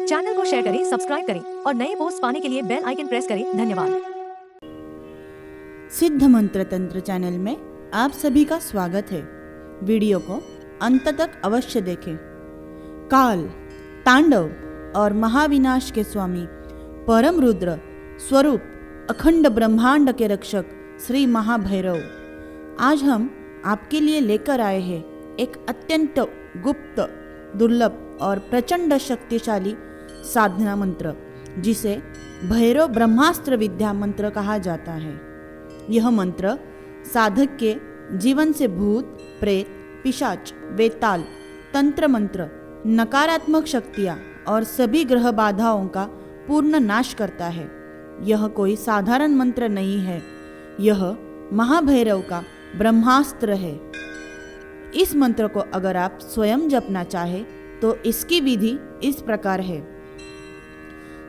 Channel को share करें, subscribe करें और नए पोस्ट पाने के लिए बेल आइकन प्रेस करें। धन्यवाद। सिद्ध मंत्र तंत्र चैनल में आप सभी का स्वागत है। वीडियो को अंत तक अवश्य देखें। काल, तांडव और महाविनाश के स्वामी परम रुद्र स्वरूप अखंड ब्रह्मांड के रक्षक श्री महाभैरव, आज हम आपके लिए लेकर आए हैं एक अत्यंत गुप्त, दुर्लभ और प्रचंड शक्तिशाली साधना मंत्र, जिसे भैरव ब्रह्मास्त्र विद्या मंत्र कहा जाता है। यह मंत्र साधक के जीवन से भूत, प्रेत, पिशाच, वेताल, तंत्र मंत्र, नकारात्मक शक्तियाँ और सभी ग्रह बाधाओं का पूर्ण नाश करता है। यह कोई साधारण मंत्र नहीं है, यह महाभैरव का ब्रह्मास्त्र है। इस मंत्र को अगर आप स्वयं जपना चाहे तो इसकी विधि इस प्रकार है।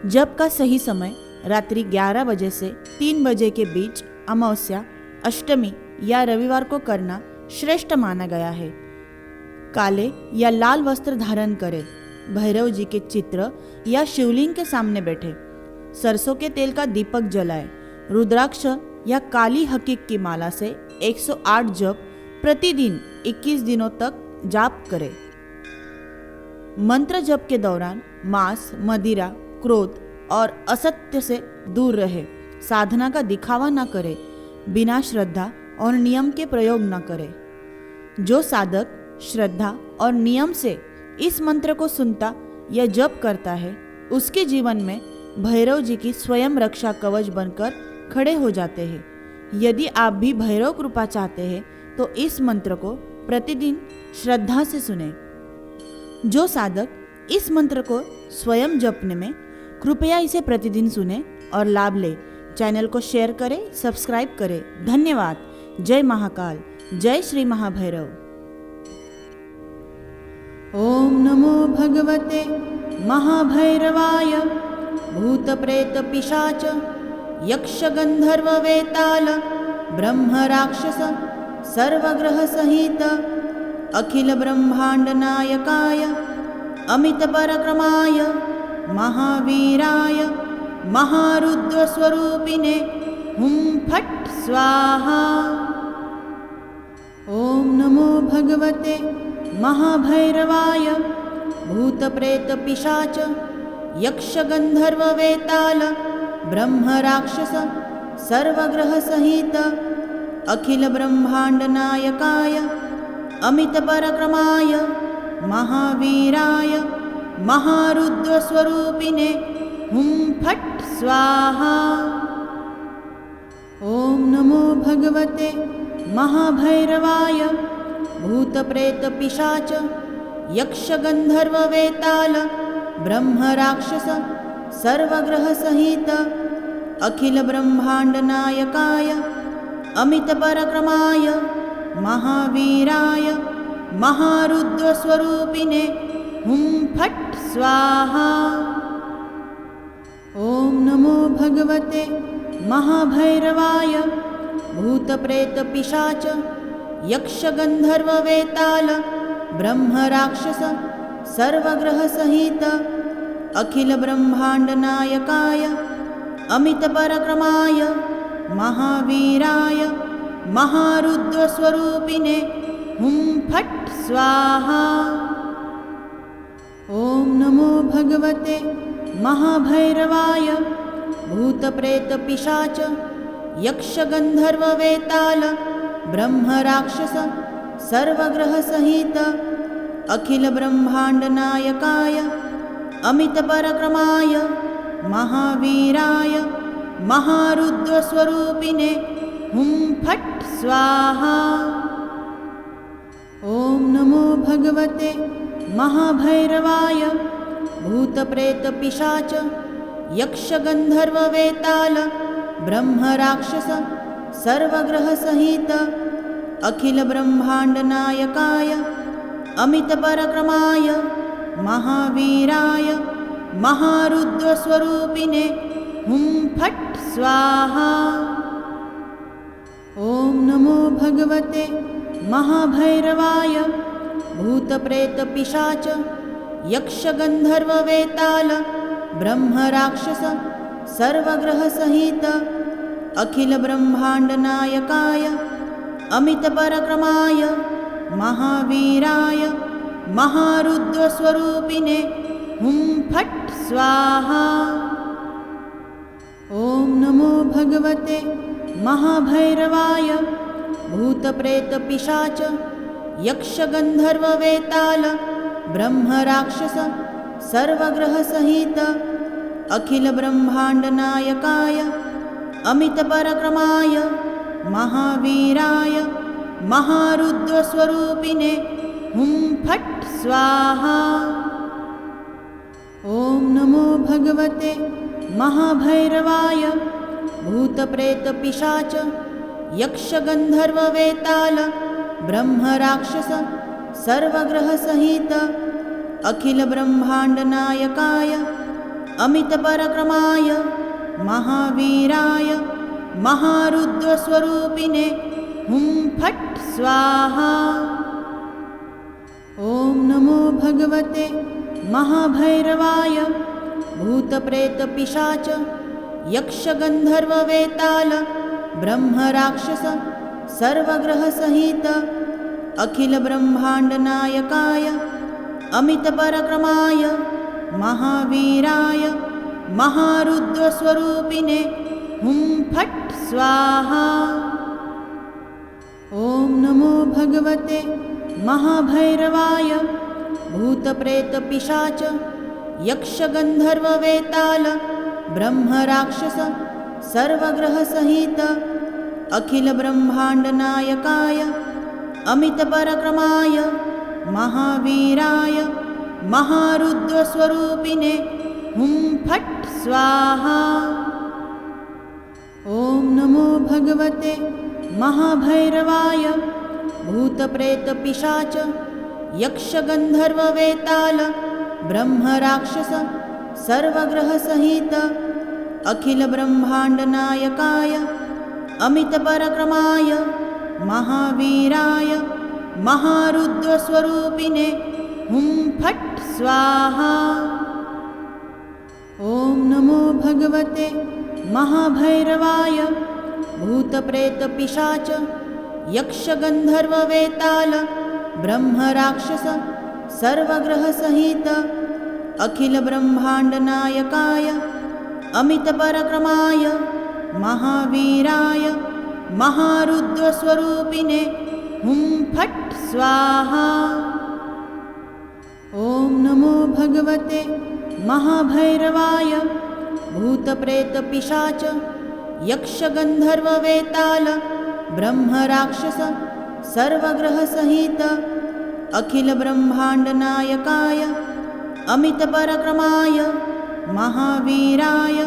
जप का सही समय रात्रि 11 बजे से 3 बजे के बीच अमावस्या, अष्टमी या रविवार को करना श्रेष्ठ माना गया है। काले या लाल वस्त्र धारण करें, भैरव जी के चित्र या शिवलिंग के सामने बैठे, सरसों के तेल का दीपक जलाए, रुद्राक्ष या काली हकीक की माला से 108 जप प्रतिदिन 21 दिनों तक जाप करें। मंत्र जप के दौरान मांस, मदिरा, क्रोध और असत्य से दूर रहे। साधना का दिखावा न करे, बिना श्रद्धा और नियम के प्रयोग न करे। जो साधक श्रद्धा और नियम से इस मंत्र को सुनता या जप करता है, उसके जीवन में भैरव जी की स्वयं रक्षा कवच बनकर खड़े हो जाते हैं। यदि आप भी भैरव कृपा चाहते हैं तो इस मंत्र को प्रतिदिन श्रद्धा से सुने। जो साधक इस मंत्र को स्वयं जपने में, कृपया इसे प्रतिदिन सुने और लाभ ले। चैनल को शेयर करें, सब्सक्राइब करें। धन्यवाद। जय महाकाल, जय श्री महाभैरव। ओम नमो भगवते महाभैरवाय। भूत प्रेत पिशाच यक्ष गंधर्व वेताल ब्रह्म राक्षस सर्वग्रह सहित अखिल ब्रह्मांड नायकाय अमित पराक्रमाय महावीराय महारुद्र स्वरूपिणे हुं फट् स्वाहा। ओम नमो भगवते महाभैरवाय। भूत प्रेत पिशाच यक्ष गंधर्व वेताल ब्रह्म राक्षस सर्वग्रह सहित अखिल ब्रह्मांड नायकाय अमित पराक्रमाय महावीराय महारुद्र स्वरूपिणे हुं फट् स्वाहा। ओम नमो भगवते महाभैरवाय। भूत प्रेत पिशाच यक्ष गंधर्व वेताल ब्रह्म राक्षस सर्वग्रह सहित अखिल ब्रह्मांड नायकाय अमित पराक्रमाय महावीराय महारुद्र स्वरूपिणे हुं फट् स्वाहा। ओम नमो भगवते महाभैरवाय। भूत प्रेत पिशाच यक्ष गंधर्व वेताल ब्रह्म राक्षस सर्वग्रह सहित अखिल ब्रह्मांड नायकाय अमित पराक्रमाय महावीराय महारुद्र स्वरूपिणे हुं फट् स्वाहा। ओम नमो भगवते महाभैरवाय। भूत प्रेत पिशाच यक्ष गंधर्व वेताल ब्रह्म राक्षस सर्वग्रह सहित अखिल ब्रह्मांड नायकाय अमित पराक्रमाय महावीराय महारुद्र स्वरूपिणे हुं फट् स्वाहा। ओम नमो भगवते महाभैरवाय। भूत प्रेत पिशाच यक्ष गंधर्व वेताल ब्रह्म राक्षस सर्वग्रह सहित अखिल ब्रह्मांड नायकाय अमित पराक्रमाय महावीराय महारुद्र स्वरूपिणे हुं फट् स्वाहा। ओम नमो भगवते महाभैरवाय। भूत प्रेत पिशाच यक्षगन्धर्ववेताल ब्रह्मराक्षस सर्वग्रहसहित अखिलब्रह्माण्डनायकाय अमितपराक्रमाय महावीराय महारुद्रस्वरूपिणे हुं फट् स्वाहा। ॐ नमो भगवते महाभैरवाय भूतप्रेतपिशाच यक्षगन्धर्ववेताल ब्रह्मराक्षस सर्वग्रहसहित अखिलब्रह्माण्डनायकाय अमितपराक्रमाय महावीराय महारुद्रस्वरूपिणे हुं फट् स्वाहा। ॐ नमो भगवते महाभैरवाय भूतप्रेतपिशाच यक्षगन्धर्ववेताल ब्रह्मराक्षस सर्वग्रहसहित अखिलब्रह्माण्डनायकाय अमितपराक्रमाय महावीराय महारुद्रस्वरूपिणे हुं फट् स्वाहा। ॐ नमो भगवते महाभैरवाय भूतप्रेतपिशाच यक्षगन्धर्ववेताल ब्रह्मराक्षस सर्वग्रहसहित अखिलब्रह्माण्डनायकाय अमितपराक्रमाय महावीराय महारुद्रस्वरूपिणे हुं फट् स्वाहा। ॐ नमो भगवते महाभैरवाय भूतप्रेतपिशाच यक्षगन्धर्ववेताल ब्रह्मराक्षस सर्वग्रहसहित अखिलब्रह्माण्डनायकाय अमितपराक्रमाय महावीराय महारुद्रस्वरूपिणे हुं फट् स्वाहा। ॐ नमो भगवते महाभैरवाय भूतप्रेतपिशाच यक्षगन्धर्ववेताल ब्रह्मराक्षस सर्वग्रहसहित अखिलब्रह्माण्डनायकाय अमितपराक्रमाय महावीराय महारुद्रस्वरूपिणे हुं फट् स्वाहा। ॐ नमो भगवते महाभैरवाय भूतप्रेतपिशाच यक्षगन्धर्ववेताल ब्रह्मराक्षस सर्वग्रहसहित अखिलब्रह्माण्डनायकाय अमितपराक्रमाय महावीराय महारुद्रस्वरूपिणे हुं फट् स्वाहा। ॐ नमो भगवते महाभैरवाय भूतप्रेतपिशाच यक्षगन्धर्ववेताल ब्रह्मराक्षस सर्वग्रहसहित अखिलब्रह्माण्डनायकाय अमितपराक्रमाय महावीराय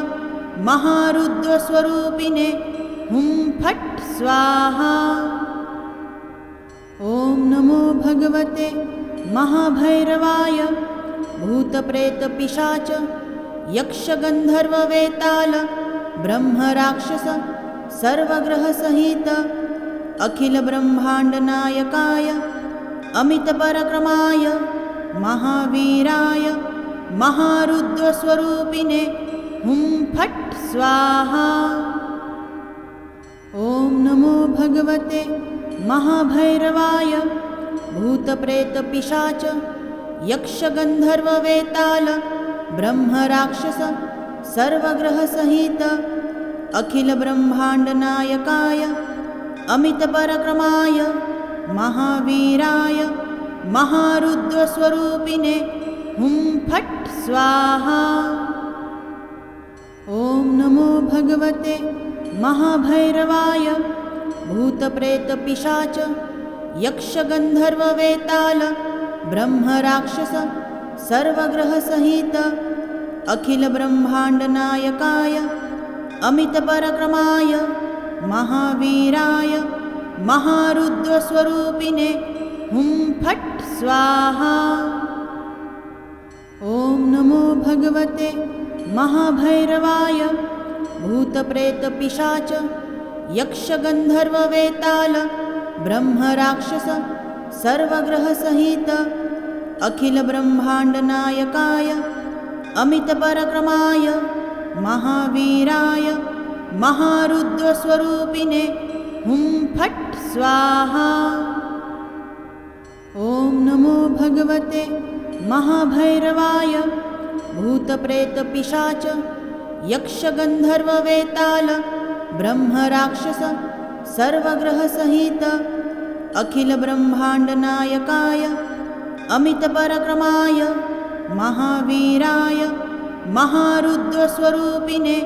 महारुद्रस्वरूपिणे हुं फट् स्वाहा। ॐ नमो भगवते महाभैरवाय भूतप्रेतपिशाच यक्षगन्धर्ववेताल ब्रह्मराक्षस सर्वग्रहसहित अखिलब्रह्माण्डनायकाय अमितपराक्रमाय महावीराय महारुद्रस्वरूपिणे हुं फट् स्वाहा। ॐ नमो भगवते महाभैरवाय भूतप्रेतपिशाच यक्षगन्धर्ववेताल ब्रह्मराक्षस सर्वग्रहसहित अखिलब्रह्माण्डनायकाय अमितपराक्रमाय महावीराय महारुद्रस्वरूपिणे हुं फट् स्वाहा। ॐ नमो भगवते महाभैरवाय भूतप्रेतपिशाच यक्षगन्धर्ववेताल ब्रह्मराक्षस सर्वग्रहसहित अखिलब्रह्माण्डनायकाय अमितपराक्रमाय महावीराय महारुद्रस्वरूपिणे हुं फट् स्वाहा। ॐ नमो भगवते महाभैरवाय भूतप्रेतपिशाच यक्षगन्धर्ववेताल ब्रह्मराक्षस सर्वग्रहसहित अखिलब्रह्माण्डनायकाय अमितपराक्रमाय महावीराय महारुद्रस्वरूपिणे हुं फट् स्वाहा। ॐ नमो भगवते महाभैरवाय भूतप्रेतपिशाच यक्षगन्धर्ववेताल ब्रह्मराक्षस सर्वग्रहसहित अखिलब्रह्माण्डनायकाय अमितपराक्रमाय महावीराय महारुद्रस्वरूपिणे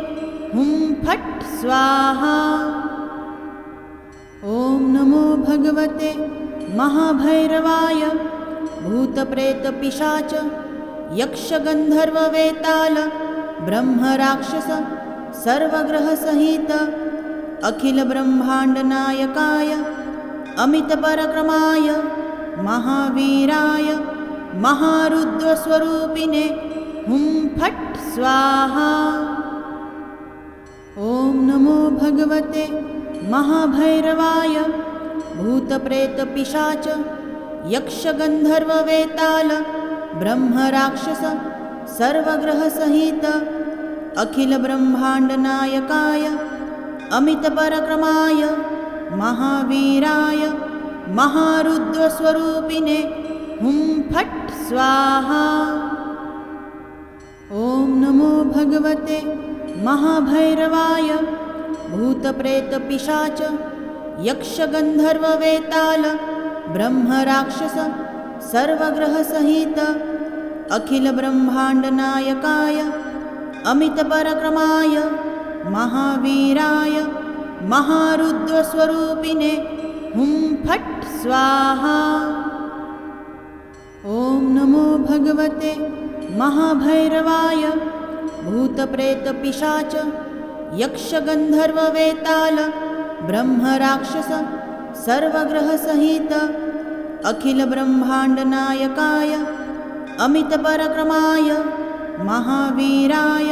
हुं फट् स्वाहा। ॐ नमो भगवते महाभैरवाय भूतप्रेतपिशाच यक्षगन्धर्ववेताल ब्रह्मराक्षस सर्वग्रहसहित अखिलब्रह्माण्डनायकाय अमितपराक्रमाय महावीराय महारुद्रस्वरूपिणे हुं फट् स्वाहा। ॐ नमो भगवते महाभैरवाय भूतप्रेतपिशाच यक्षगन्धर्ववेताल ब्रह्मराक्षस सर्वग्रहसहित अखिलब्रह्माण्डनायकाय अमितपराक्रमाय महावीराय महारुद्रस्वरूपिणे हुं फट् स्वाहा। ॐ नमो भगवते महाभैरवाय भूतप्रेतपिशाच यक्षगन्धर्ववेताल ब्रह्मराक्षस सर्वग्रहसहित अखिलब्रह्माण्डनायकाय अमितपराक्रमाय महावीराय महारुद्रस्वरूपिणे हुं फट् स्वाहा। ॐ नमो भगवते महाभैरवाय भूतप्रेतपिशाच यक्षगन्धर्ववेताल ब्रह्मराक्षस सर्वग्रहसहित अखिलब्रह्माण्डनायकाय अमितपराक्रमाय महावीराय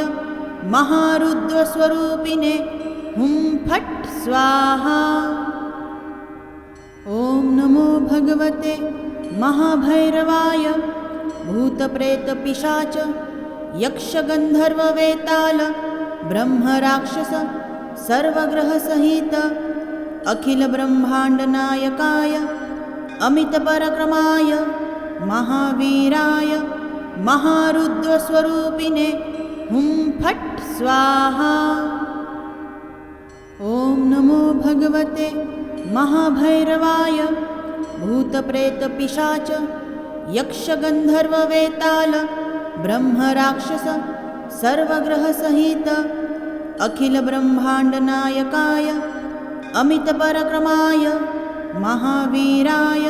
महारुद्रस्वरूपिणे हुं फट् स्वाहा। ॐ नमो भगवते महाभैरवाय भूतप्रेतपिशाच यक्षगन्धर्ववेताल ब्रह्मराक्षस सर्वग्रहसहित अखिलब्रह्माण्डनायकाय अमितपराक्रमाय महावीराय महारुद्रस्वरूपिणे हुं फट् स्वाहा। ॐ नमो भगवते महाभैरवाय भूतप्रेतपिशाच यक्षगन्धर्ववेताल ब्रह्मराक्षस सर्वग्रहसहित अखिलब्रह्माण्डनायकाय अमितपराक्रमाय महावीराय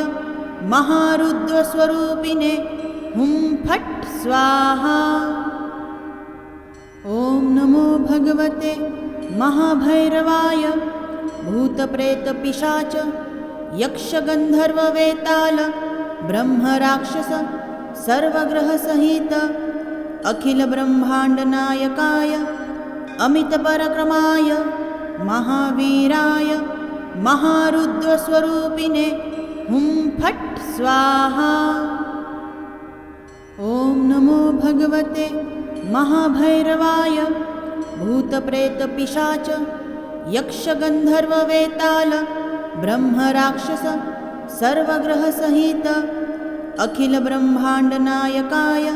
महारुद्रस्वरूपिणे हुं फट् स्वाहा। ॐ नमो भगवते महाभैरवाय भूतप्रेतपिशाच यक्षगन्धर्ववेताल ब्रह्मराक्षस सर्वग्रहसहित अखिलब्रह्माण्डनायकाय अमितपराक्रमाय महावीराय महारुद्रस्वरूपिणे हुं फट् स्वाहा। ॐ नमो भगवते महाभैरवाय भूतप्रेतपिशाच यक्षगन्धर्ववेताल ब्रह्मराक्षस सर्वग्रहसहित अखिलब्रह्माण्डनायकाय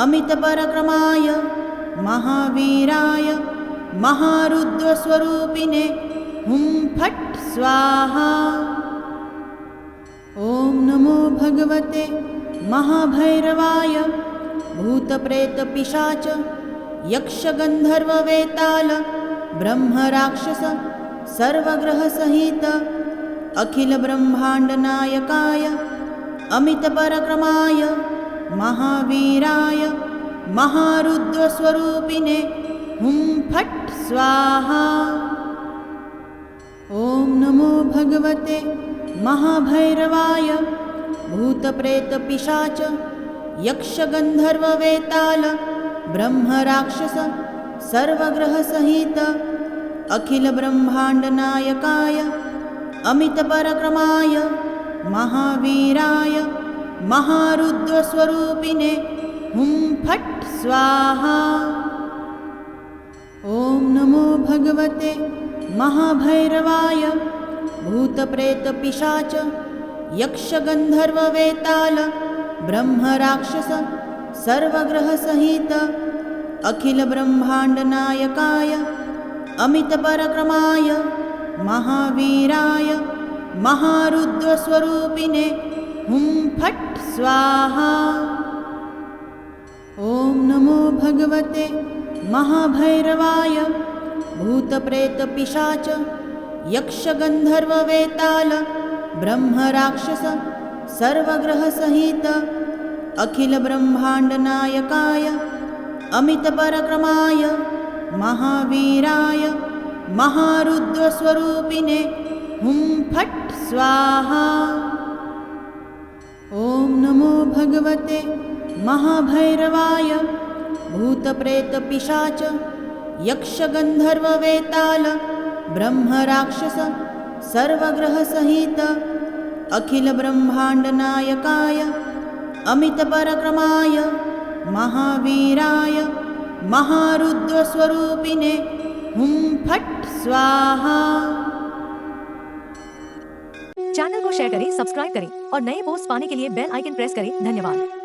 अमितपराक्रमाय महावीराय महारुद्रस्वरूपिणे हुं फट् स्वाहा। ॐ नमो भगवते महाभैरवाय भूतप्रेतपिशाच यक्षगन्धर्ववेताल ब्रह्मराक्षस सर्वग्रहसहित अखिलब्रह्माण्डनायकाय अमितपराक्रमाय महावीराय महारुद्रस्वरूपिणे हुं फट् स्वाहा। ॐ नमो भगवते महाभैरवाय भूतप्रेतपिशाच यक्षगन्धर्ववेताल ब्रह्मराक्षस सर्वग्रहसहित अखिलब्रह्माण्डनायकाय अमितपराक्रमाय महावीराय महारुद्रस्वरूपिणे हुं फट् स्वाहा। ॐ नमो भगवते महाभैरवाय भूतप्रेतपिशाच यक्षगन्धर्ववेताल ब्रह्मराक्षस सर्वग्रहसहित अखिलब्रह्माण्डनायकाय अमितपराक्रमाय महावीराय महारुद्रस्वरूपिणे हुं फट् स्वाहा। ॐ नमो भगवते महाभैरवाय भूतप्रेतपिशाच यक्षगन्धर्ववेताल ब्रह्मराक्षस सर्वग्रहसहित अखिलब्रह्माण्डनायकाय अमितपराक्रमाय महावीराय महारुद्रस्वरूपिणे हुं फट् स्वाहा। ॐ नमो भगवते महाभैरवाय भूतप्रेतपिशाच यक्षगन्धर्ववेताल ब्रह्मराक्षस सर्वग्रहसहित अखिलब्रह्माण्डनायकाय अमितपराक्रमाय महावीराय महारुद्रस्वरूपिणे हुं फट् स्वाहा। चैनल को शेयर करें, सब्सक्राइब करें और नए पोस्ट पाने के लिए बेल आइकन प्रेस करें। धन्यवाद।